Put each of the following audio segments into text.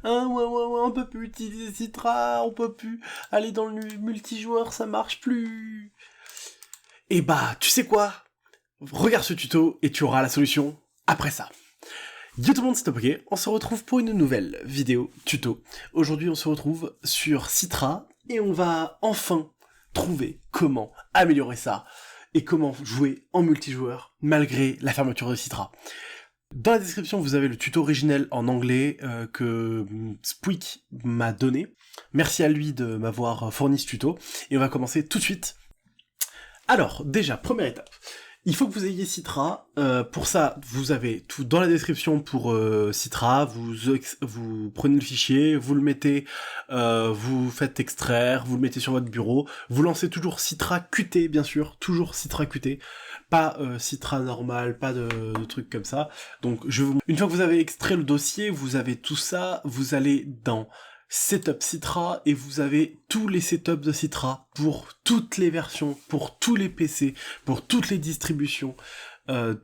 Hein, ouais, on peut plus utiliser Citra, on peut plus aller dans le multijoueur, ça marche plus. Et bah, tu sais quoi? Regarde ce tuto et tu auras la solution après ça. Yo tout le monde, c'est Topoké, on se retrouve pour une nouvelle vidéo tuto. Aujourd'hui on se retrouve sur Citra et on va enfin trouver comment améliorer ça et comment jouer en multijoueur malgré la fermeture de Citra. Dans la description vous avez le tuto originel en anglais que Squeak m'a donné. Merci à lui de m'avoir fourni ce tuto et on va commencer tout de suite. Alors déjà, première étape. Il faut que vous ayez Citra, pour ça, vous avez tout dans la description pour Citra, vous prenez le fichier, vous le mettez, vous faites extraire, vous le mettez sur votre bureau, vous lancez toujours Citra Qt, bien sûr, toujours Citra Qt, pas Citra normal, pas de trucs comme ça. Donc, une fois que vous avez extrait le dossier, vous avez tout ça, vous allez dans Setup Citra, et vous avez tous les setups de Citra pour toutes les versions, pour tous les PC, pour toutes les distributions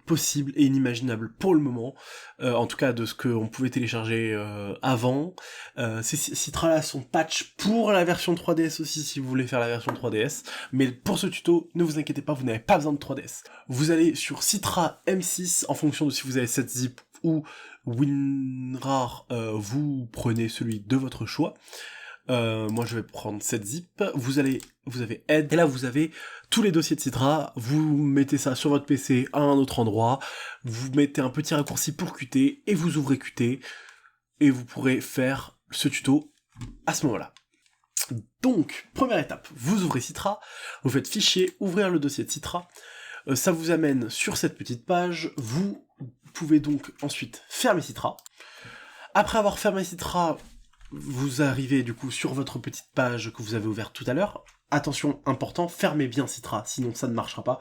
possibles et inimaginables pour le moment, en tout cas de ce qu'on pouvait télécharger avant. Ces Citra-là sont patch pour la version 3DS aussi, si vous voulez faire la version 3DS, mais pour ce tuto, ne vous inquiétez pas, vous n'avez pas besoin de 3DS. Vous allez sur Citra M6, en fonction de si vous avez 7-zip ou WinRAR, vous prenez celui de votre choix. Moi je vais prendre 7-zip, vous avez Add, et là vous avez tous les dossiers de Citra, vous mettez ça sur votre PC à un autre endroit, vous mettez un petit raccourci pour Qt, et vous ouvrez Qt, et vous pourrez faire ce tuto à ce moment-là. Donc, première étape, vous ouvrez Citra, vous faites fichier, ouvrir le dossier de Citra, ça vous amène sur cette petite page, vous pouvez donc ensuite fermer Citra. Après avoir fermé Citra, vous arrivez du coup sur votre petite page que vous avez ouverte tout à l'heure. Attention, important, fermez bien Citra, sinon ça ne marchera pas.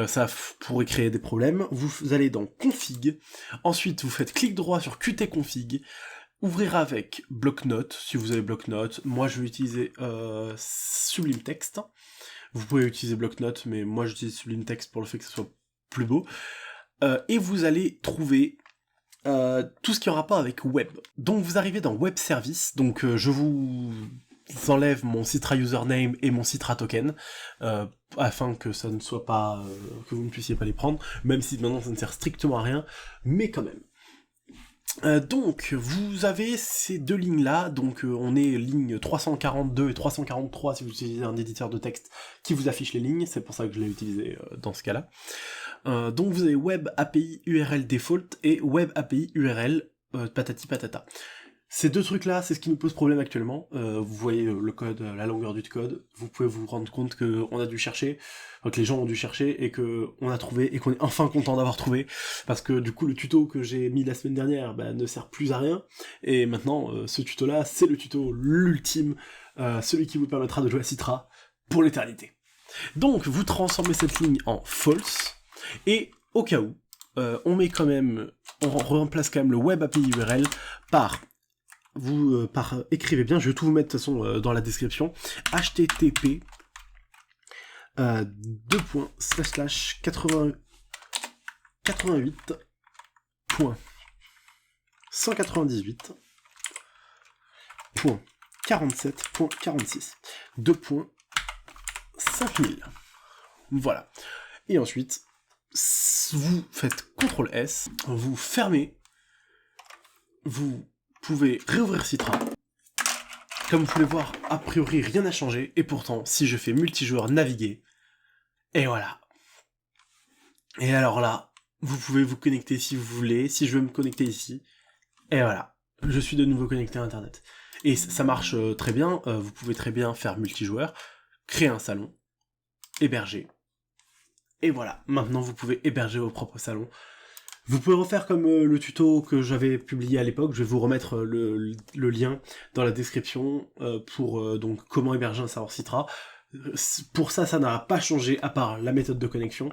Ça pourrait créer des problèmes. Vous allez dans Config, ensuite vous faites clic droit sur Qt Config, ouvrir avec Bloc-Notes, si vous avez Bloc-Notes. Moi je vais utiliser Sublime Text. Vous pouvez utiliser Bloc-Notes, mais moi j'utilise Sublime Text pour le fait que ce soit plus beau. Et vous allez trouver tout ce qui est en rapport avec web. Donc vous arrivez dans Web Service, donc je vous enlève mon Citra username et mon Citra token, afin que ça ne soit pas, que vous ne puissiez pas les prendre, même si maintenant ça ne sert strictement à rien, mais quand même. Donc, vous avez ces deux lignes-là, donc on est ligne 342 et 343 si vous utilisez un éditeur de texte qui vous affiche les lignes, c'est pour ça que je l'ai utilisé dans ce cas-là. Donc vous avez Web API URL Default et Web API URL patati patata. Ces deux trucs-là, c'est ce qui nous pose problème actuellement. Vous voyez le code, la longueur du code, vous pouvez vous rendre compte qu'on a dû chercher, que les gens ont dû chercher, et qu'on a trouvé, et qu'on est enfin content d'avoir trouvé, parce que du coup le tuto que j'ai mis la semaine dernière ne sert plus à rien, et maintenant ce tuto-là, c'est le tuto l'ultime, celui qui vous permettra de jouer à Citra pour l'éternité. Donc vous transformez cette ligne en false, et au cas où, on remplace quand même le Web API URL par écrivez bien, je vais tout vous mettre de toute façon dans la description, http 2./88.198.47.46 2.5000. Voilà. Et ensuite, vous faites CTRL-S, vous fermez, vous pouvez réouvrir Citra. Comme vous pouvez voir, a priori rien n'a changé, et pourtant, si je fais multijoueur naviguer, et voilà. Et alors là, vous pouvez vous connecter si vous voulez, si je veux me connecter ici, et voilà. Je suis de nouveau connecté à Internet. Et ça marche très bien, vous pouvez très bien faire multijoueur, créer un salon, héberger, et voilà. Maintenant vous pouvez héberger vos propres salons. Vous pouvez refaire comme le tuto que j'avais publié à l'époque, je vais vous remettre le lien dans la description pour donc comment héberger un serveur Citra. Pour ça, ça n'a pas changé à part la méthode de connexion.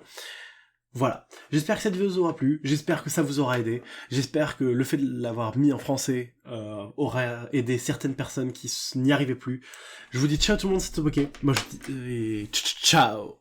Voilà. J'espère que cette vidéo vous aura plu, j'espère que ça vous aura aidé, j'espère que le fait de l'avoir mis en français aura aidé certaines personnes qui n'y arrivaient plus. Je vous dis ciao tout le monde, c'était Topoké. Moi je vous dis ciao.